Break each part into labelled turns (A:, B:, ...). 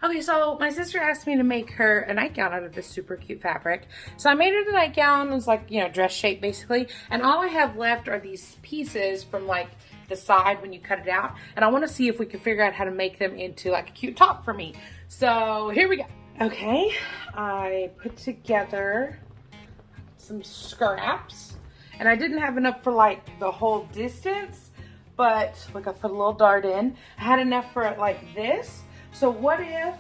A: Okay, so my sister asked me to make her a nightgown out of this super cute fabric. So I made her the nightgown. It was like, you know, dress shape basically. And all I have left are these pieces from like the side when you cut it out. And I want to see if we can figure out how to make them into like a cute top for me. So here we go. Okay, I put together some scraps. And I didn't have enough for like the whole distance. But look, I put a little dart in. I had enough for it like this. So what if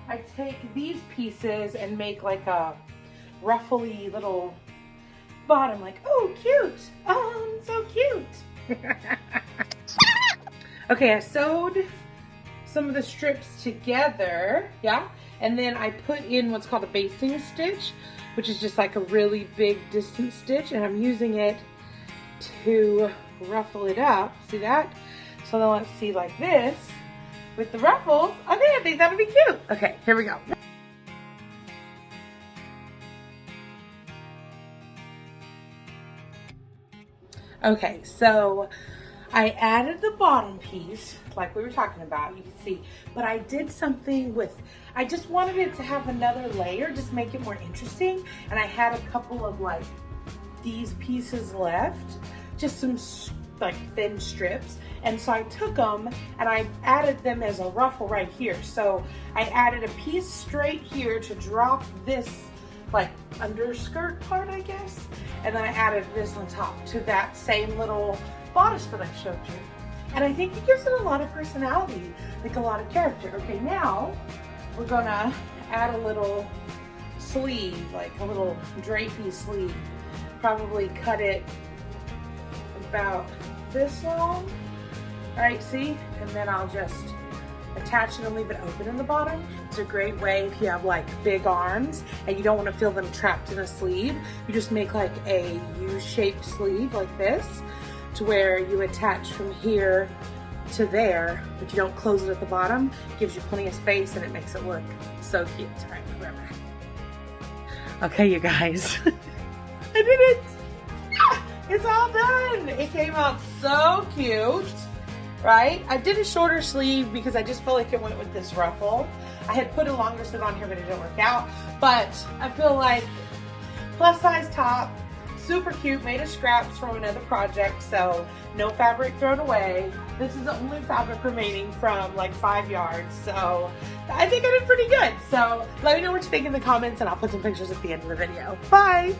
A: I take these pieces and make like a ruffly little bottom, like, oh, cute. Oh, so cute. Okay, I sewed some of the strips together, yeah? And then I put in what's called a basting stitch, which is just like a really big distance stitch, and I'm using it to ruffle it up. See that? So then let's see, like this. With the ruffles. Okay, I think that'll be cute. Okay, here we go. Okay, so I added the bottom piece, like we were talking about, you can see, but I did something with, I just wanted it to have another layer, just make it more interesting, and I had a couple of like these pieces left, just some like thin strips, and so I took them and I added them as a ruffle right here. So I added a piece straight here to drop this like underskirt part, I guess, and then I added this on top to that same little bodice that I showed you, and I think it gives it a lot of personality, like a lot of character. Okay, now we're gonna add a little sleeve, like a little drapey sleeve, probably cut it about this long. All right, see? And then I'll just attach it and leave it open in the bottom. It's a great way if you have like big arms and you don't want to feel them trapped in a sleeve. You just make like a U-shaped sleeve like this, to where you attach from here to there, but you don't close it at the bottom. It gives you plenty of space and it makes it look so cute. All right, we're back. Okay, you guys. I did it! It's all done. It came out so cute, right? I did a shorter sleeve because I just felt like it went with this ruffle. I had put a longer sleeve on here, but it didn't work out. But I feel like plus size top, super cute, made of scraps from another project, so no fabric thrown away. This is the only fabric remaining from like 5 yards, so I think I did pretty good. So let me know what you think in the comments, and I'll put some pictures at the end of the video. Bye!